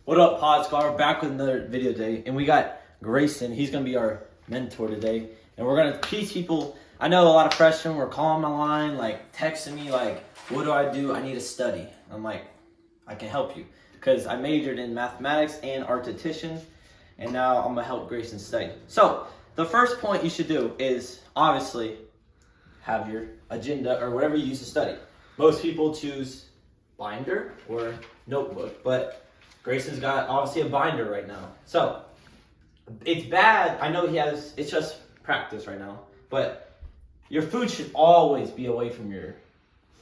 What up, Podscar? Back with another video today, and we got Grayson. He's gonna be our mentor today, and we're gonna teach people. I know a lot of freshmen were calling my line, like texting me, like, "What do I do? I need to study." I'm like, "I can help you," because I majored in mathematics and artistician, and now I'm gonna help Grayson study. So the first point you should do is obviously have your agenda or whatever you use to study. Most people choose binder or notebook, but Grayson's got obviously a binder right now. So it's bad. I know it's just practice right now, but your food should always be away from your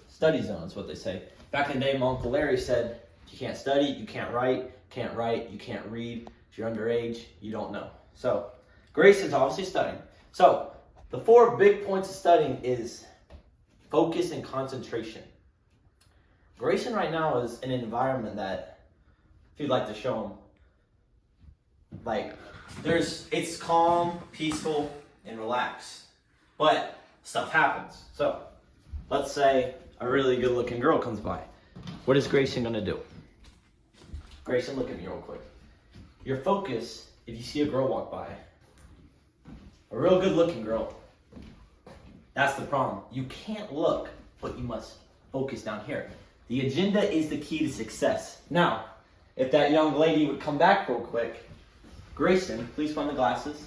study zone, is what they say. Back in the day, my Uncle Larry said, you can't study, you can't write, you can't read. If you're underage, you don't know. So Grayson's obviously studying. So the 4 big points of studying is focus and concentration. Grayson right now is in an environment that, if you'd like to show him, like it's calm, peaceful, and relaxed. But stuff happens. So let's say a really good looking girl comes by. What is Grayson gonna do? Grayson, look at me real quick. Your focus, if you see a girl walk by, a real good looking girl, that's the problem. You can't look, but you must focus down here. The agenda is the key to success. Now, if that young lady would come back real quick, Grayson, please find the glasses.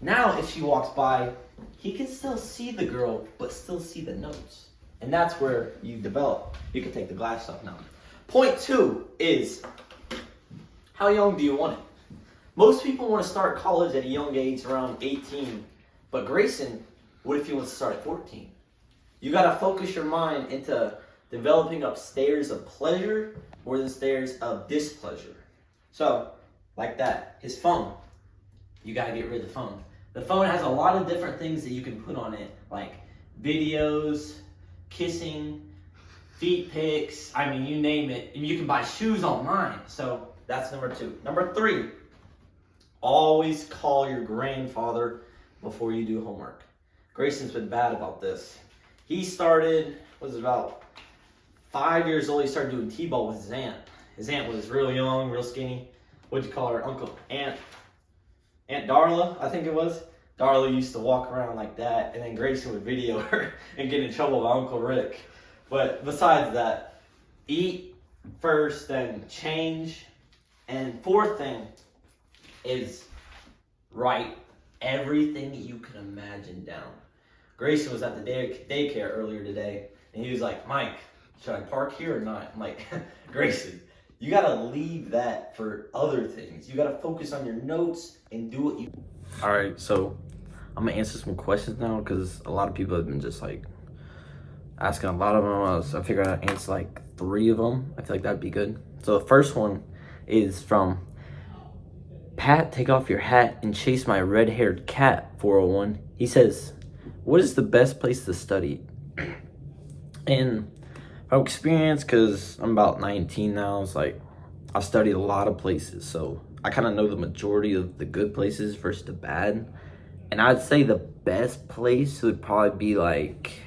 Now, if she walks by, he can still see the girl, but still see the notes. And that's where you develop. You can take the glasses off now. Point 2 is, how young do you want it? Most people want to start college at a young age, around 18. But Grayson, what if he wants to start at 14? You got to focus your mind into developing up stairs of pleasure more than stairs of displeasure. So, like that, his phone. You got to get rid of the phone. The phone has a lot of different things that you can put on it, like videos, kissing, feet pics, I mean, you name it. And you can buy shoes online. So, that's number 2. Number 3, always call your grandfather before you do homework. Grayson's been bad about this. He started, about 5 years old, he started doing T-ball with his aunt. His aunt was real young, real skinny. What'd you call her? Aunt Darla, I think it was. Darla used to walk around like that, and then Grayson would video her and get in trouble with Uncle Rick. But besides that, eat first, then change. And 4th thing is write everything you can imagine down. Grayson was at the daycare earlier today, and he was like, "Mike, should I park here or not?" I'm like, "Grayson, you gotta leave that for other things. You gotta focus on your notes and do what you..." All right, so I'm gonna answer some questions now because a lot of people have been just like asking a lot of them. I figured I'd answer like 3 of them. I feel like that'd be good. So the first one is from Pat, take off your hat and chase my red-haired cat, 401. He says, what is the best place to study? And from experience, because I'm about 19 now, it's like I've studied a lot of places, so I kind of know the majority of the good places versus the bad. And I'd say the best place would probably be like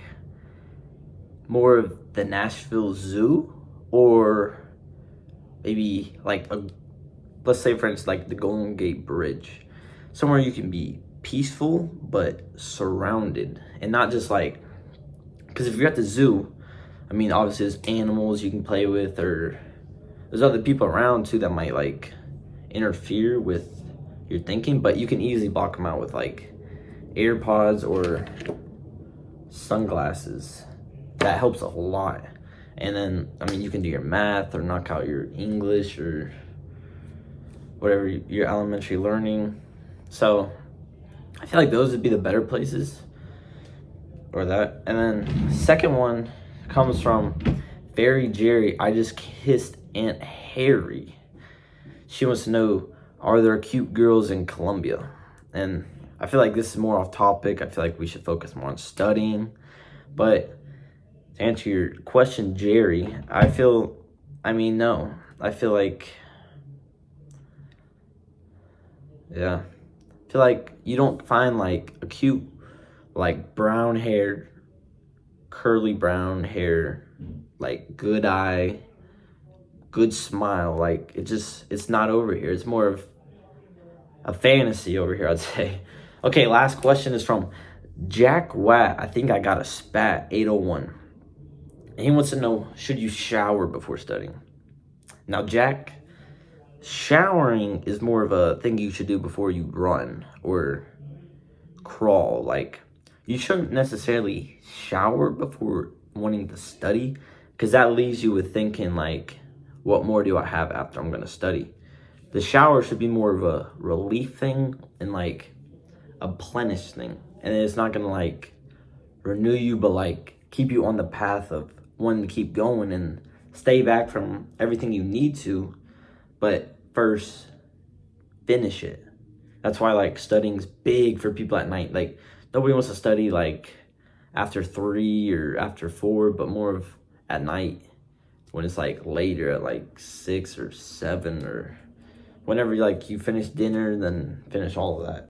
more of the Nashville Zoo, or maybe like let's say for instance like the Golden Gate Bridge, somewhere you can be peaceful but surrounded, and not just like, because if you're at the zoo, I mean, obviously there's animals you can play with, or there's other people around too that might like interfere with your thinking, but you can easily block them out with like AirPods or sunglasses. That helps a lot. And then, I mean, you can do your math or knock out your English or whatever your elementary learning. So I feel like those would be the better places, or that. And then second one comes from Fairy Jerry. I just kissed Aunt Harry. She wants to know, are there cute girls in Columbia? And I feel like this is more off topic. I feel like we should focus more on studying. But to answer your question, Jerry, no. I feel like, yeah. I feel like you don't find like a cute, like brown hair, curly brown hair, like good eye, good smile. Like, it's not over here. It's more of a fantasy over here, I'd say. Okay, last question is from Jack Watt. I think I got a spat 801. And he wants to know, should you shower before studying? Now, Jack, showering is more of a thing you should do before you run or crawl. Like, you shouldn't necessarily shower before wanting to study, because that leaves you with thinking, like, what more do I have after I'm going to study? The shower should be more of a relief thing and like a plenish thing. And it's not going to like renew you, but like keep you on the path of wanting to keep going and stay back from everything you need to. But first, finish it. That's why like studying's big for people at night. Like, nobody wants to study like after 3 or after 4, but more of at night when it's like later at like 6 or 7, or whenever like you finish dinner, then finish all of that.